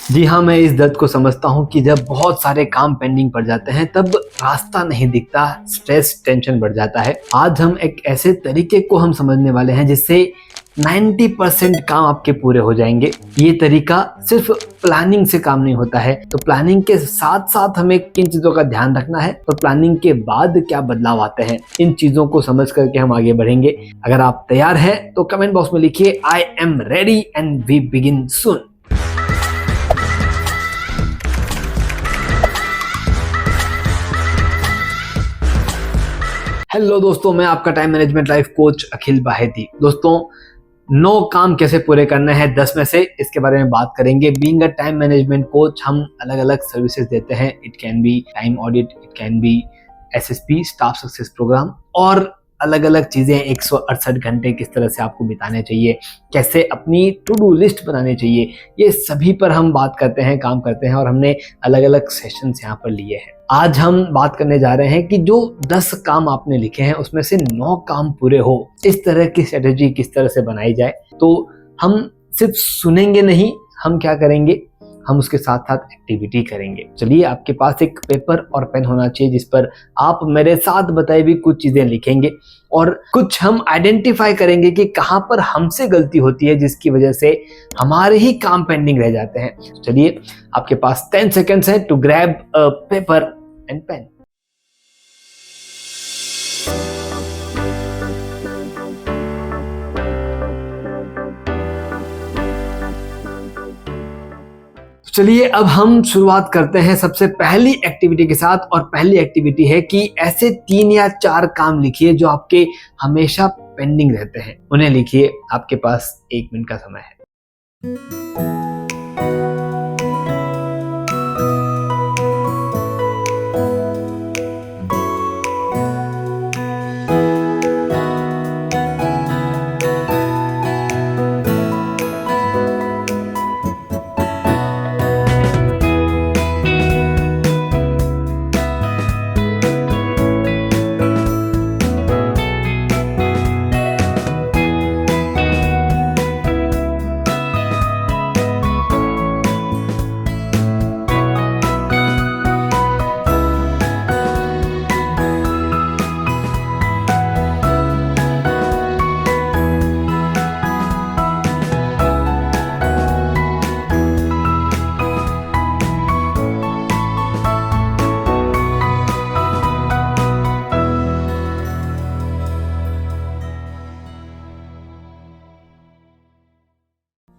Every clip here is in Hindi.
जी हाँ, मैं इस दर्द को समझता हूँ कि जब बहुत सारे काम पेंडिंग पड़ जाते हैं तब रास्ता नहीं दिखता, स्ट्रेस टेंशन बढ़ जाता है। आज हम एक ऐसे तरीके को हम समझने वाले हैं जिससे 90% काम आपके पूरे हो जाएंगे। ये तरीका सिर्फ प्लानिंग से काम नहीं होता है, तो प्लानिंग के साथ साथ हमें किन चीज़ों का ध्यान रखना है और प्लानिंग के बाद क्या बदलाव आते हैं, इन चीज़ों को समझ करके हम आगे बढ़ेंगे। अगर आप तैयार हैं तो कमेंट बॉक्स में लिखिए I am ready and we begin soon. Hello दोस्तों, मैं आपका time management life coach Akhil Baheti. दोस्तों, 9 काम कैसे पूरे करने हैं 10 में से, इसके बारे में बात करेंगे। Being a time management coach हम अलग अलग सर्विसेज देते हैं। It can be time audit, it can be SSP staff success programme और अलग अलग चीज़ें। 168 घंटे किस तरह से आपको बिताने चाहिए, कैसे अपनी टू डू लिस्ट बनानी चाहिए, ये सभी पर हम बात करते हैं, काम करते हैं और हमने अलग अलग सेशंस यहाँ पर लिए हैं। आज हम बात करने जा रहे हैं कि जो 10 काम आपने लिखे हैं उसमें से 9 काम पूरे हो, इस तरह की स्ट्रेटेजी किस तरह से बनाई जाए। तो हम सिर्फ सुनेंगे नहीं, हम क्या करेंगे, हम उसके साथ साथ एक्टिविटी करेंगे। चलिए, आपके पास एक पेपर और पेन होना चाहिए जिस पर आप मेरे साथ बताई हुई कुछ चीजें लिखेंगे और कुछ हम आइडेंटिफाई करेंगे कि कहाँ पर हमसे गलती होती है जिसकी वजह से हमारे ही काम पेंडिंग रह जाते हैं। चलिए, आपके पास 10 सेकेंड्स है to grab a paper and pen. चलिए, अब हम शुरुआत करते हैं सबसे पहली एक्टिविटी के साथ। और पहली एक्टिविटी है कि ऐसे 3 या 4 काम लिखिए जो आपके हमेशा पेंडिंग रहते हैं। उन्हें लिखिए। आपके पास 1 मिनट का समय है।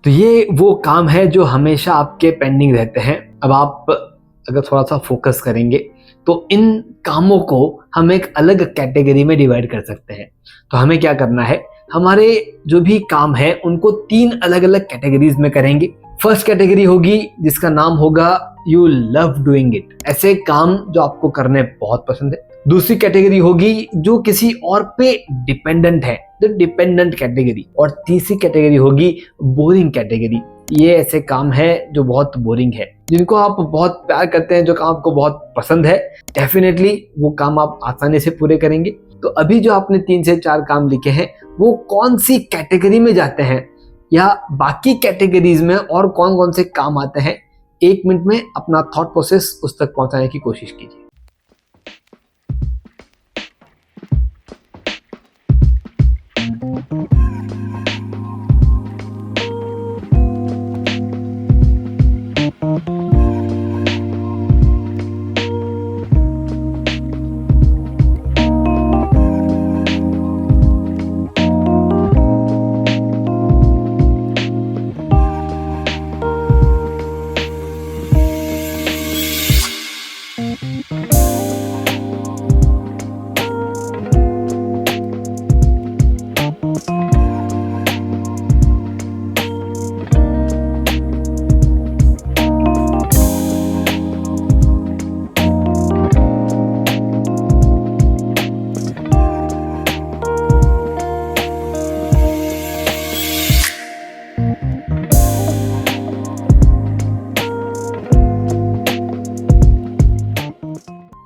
तो ये वो काम है जो हमेशा आपके पेंडिंग रहते हैं। अब आप अगर थोड़ा सा फोकस करेंगे तो इन कामों को हम एक अलग कैटेगरी में डिवाइड कर सकते हैं। तो हमें क्या करना है, हमारे जो भी काम है उनको 3 अलग अलग कैटेगरीज में करेंगे। फर्स्ट कैटेगरी होगी जिसका नाम होगा यू लव डूइंग इट, ऐसे काम जो आपको करने बहुत पसंद है। दूसरी कैटेगरी होगी जो किसी और पे डिपेंडेंट है, द डिपेंडेंट कैटेगरी। और तीसरी कैटेगरी होगी बोरिंग कैटेगरी। ये ऐसे काम है जो बहुत बोरिंग है, जिनको आप बहुत प्यार करते हैं, जो काम आपको बहुत पसंद है। डेफिनेटली वो काम आप आसानी से पूरे करेंगे। तो अभी जो आपने 3 से 4 काम लिखे हैं वो कौन सी कैटेगरी में जाते हैं या बाकी कैटेगरीज में और कौन कौन से काम आते हैं, 1 मिनट में अपना थॉट प्रोसेस उस तक पहुंचाने की कोशिश कीजिए।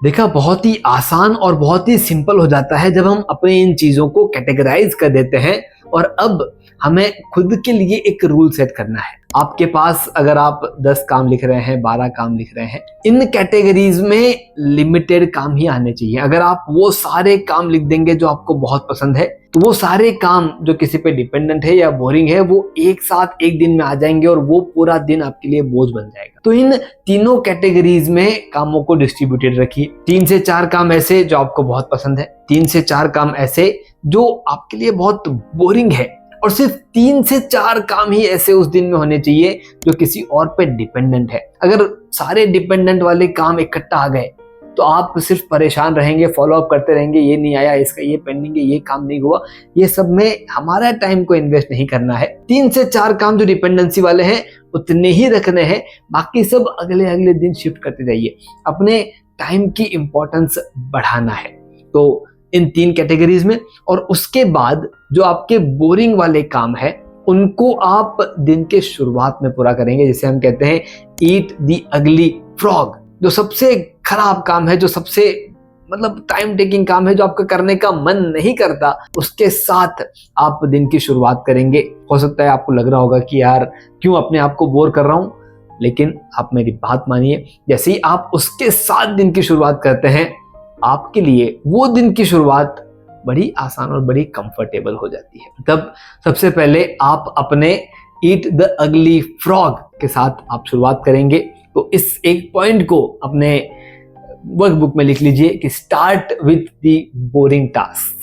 देखा, बहुत ही आसान और बहुत ही सिंपल हो जाता है जब हम अपने इन चीजों को कैटेगराइज कर देते हैं। और अब हमें खुद के लिए एक रूल सेट करना है। आपके पास अगर आप 10 काम लिख रहे हैं, 12 काम लिख रहे हैं, इन कैटेगरीज में लिमिटेड काम ही आने चाहिए। अगर आप वो सारे काम लिख देंगे जो आपको बहुत पसंद है, तो वो सारे काम जो किसी पे डिपेंडेंट है या बोरिंग है, वो एक साथ एक दिन में आ जाएंगे और वो पूरा दिन आपके लिए बोझ बन जाएगा। तो इन तीनों कैटेगरीज में कामों को डिस्ट्रीब्यूटेड रखिए। 3 से 4 काम ऐसे जो आपको बहुत पसंद है, 3 से 4 काम ऐसे जो आपके लिए बहुत बोरिंग है, और सिर्फ 3 से 4 काम ही ऐसे उस दिन में होने चाहिए जो किसी और पे डिपेंडेंट है। अगर सारे डिपेंडेंट वाले काम इकट्ठा आ गए तो आप सिर्फ परेशान रहेंगे, फॉलो अप करते रहेंगे, ये नहीं आया, इसका ये पेंडिंग है, ये काम नहीं हुआ। ये सब में हमारा टाइम को इन्वेस्ट नहीं करना है। 3 से 4 काम जो डिपेंडेंसी वाले हैं उतने ही रखने हैं, बाकी सब अगले अगले दिन शिफ्ट करते जाइए। अपने टाइम की इंपॉर्टेंस बढ़ाना है तो इन 3 कैटेगरीज में। और उसके बाद जो आपके बोरिंग वाले काम है उनको आप दिन के शुरुआत में पूरा करेंगे। जैसे हम कहते हैं ईट द अगली फ्रॉग, जो सबसे खराब काम है, जो सबसे मतलब टाइम टेकिंग काम है, जो आपका करने का मन नहीं करता, उसके साथ आप दिन की शुरुआत करेंगे। हो सकता है आपको लग रहा होगा कि यार क्यों अपने आप को बोर कर रहा हूं, लेकिन आप मेरी बात मानिए, जैसे ही आप उसके साथ दिन की शुरुआत करते हैं, आपके लिए वो दिन की शुरुआत बड़ी आसान और बड़ी कंफर्टेबल हो जाती है। तब सबसे पहले आप अपने ईट द अगली फ्रॉग के साथ आप शुरुआत करेंगे। तो इस एक पॉइंट को अपने वर्कबुक में लिख लीजिए कि start with the boring task.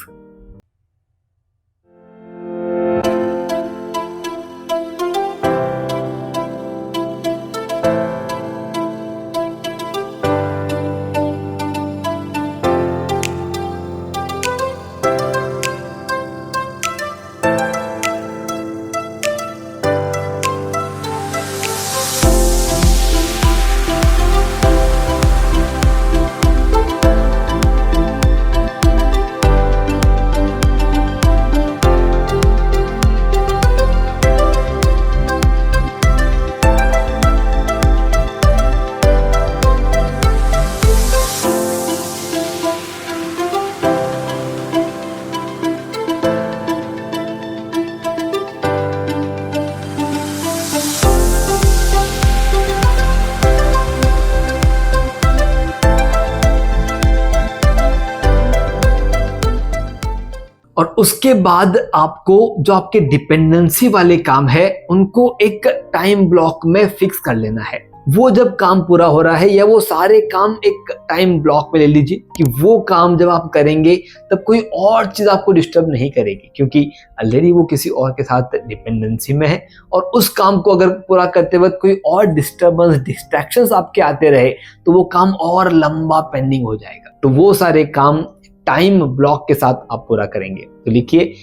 और उसके बाद आपको जो आपके डिपेंडेंसी वाले काम है उनको एक टाइम ब्लॉक में फिक्स कर लेना है। वो जब काम पूरा हो रहा है या वो सारे काम एक टाइम ब्लॉक में ले लीजिए कि वो काम जब आप करेंगे तब कोई और चीज आपको डिस्टर्ब नहीं करेगी, क्योंकि ऑलरेडी वो किसी और के साथ डिपेंडेंसी में है। और उस काम को अगर पूरा करते वक्त कोई और डिस्टर्बेंस, डिस्ट्रैक्शंस आपके आते रहे तो वो काम और लंबा पेंडिंग हो जाएगा। तो वो सारे काम टाइम ब्लॉक के साथ आप पूरा करेंगे। तो लिखिए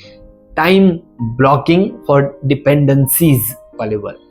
टाइम ब्लॉकिंग फॉर डिपेंडेंसीज वाले वर्क।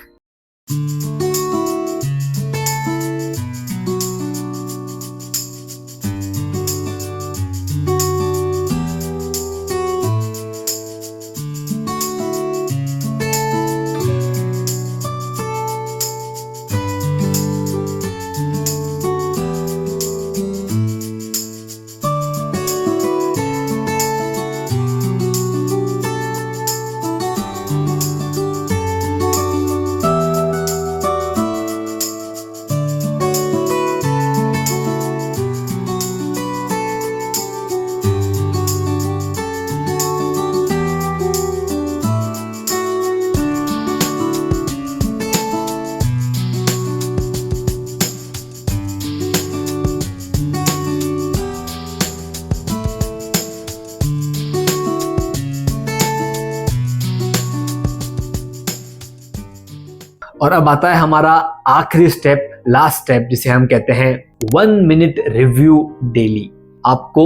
और अब आता है हमारा आखिरी स्टेप, लास्ट स्टेप, जिसे हम कहते हैं 1 मिनट रिव्यू डेली। आपको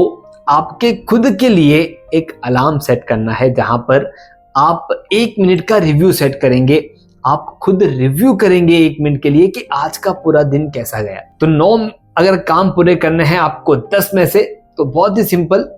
आपके खुद के लिए एक अलार्म सेट करना है जहां पर आप 1 मिनट का रिव्यू सेट करेंगे। आप खुद रिव्यू करेंगे 1 मिनट के लिए कि आज का पूरा दिन कैसा गया। तो 9 अगर काम पूरे करने हैं आपको 10 में से, तो बहुत ही सिंपल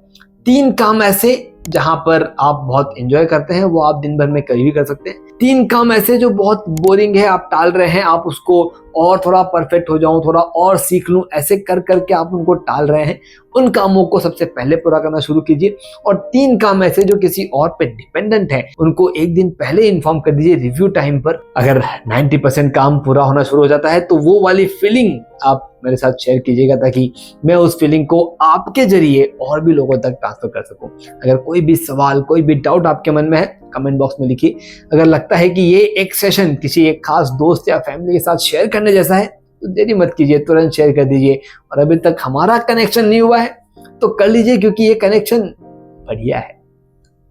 3 काम ऐसे जहां पर आप बहुत एंजॉय करते हैं, वो आप दिन भर में कभी भी कर सकते हैं। 3 काम ऐसे जो बहुत बोरिंग है, आप टाल रहे हैं, आप उसको और थोड़ा परफेक्ट हो जाऊं, थोड़ा और सीख लूं, ऐसे कर करके आप उनको टाल रहे हैं, उन कामों को सबसे पहले पूरा करना शुरू कीजिए। और 3 काम ऐसे जो किसी और पे डिपेंडेंट है, उनको एक दिन पहले इन्फॉर्म कर दीजिए रिव्यू टाइम पर। अगर 90% काम पूरा होना शुरू हो जाता है तो वो वाली फीलिंग आप मेरे साथ शेयर कीजिएगा, ताकि मैं उस फीलिंग को आपके जरिए और भी लोगों तक ट्रांसफर कर सकूं। अगर कोई भी सवाल, कोई भी डाउट आपके मन में है, कमेंट बॉक्स में लिखिए। अगर लगता है कि ये एक सेशन किसी एक खास दोस्त या फैमिली के साथ शेयर करने जैसा है तो देरी मत कीजिए, तुरंत शेयर कर दीजिए। और अभी तक हमारा कनेक्शन नहीं हुआ है तो कर लीजिए, क्योंकि ये कनेक्शन बढ़िया है।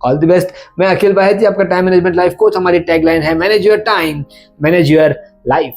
All the best. मैं अखिल बाहेती, आपका टाइम मैनेजमेंट लाइफ कोच। हमारी टैगलाइन है manage your time, manage your life.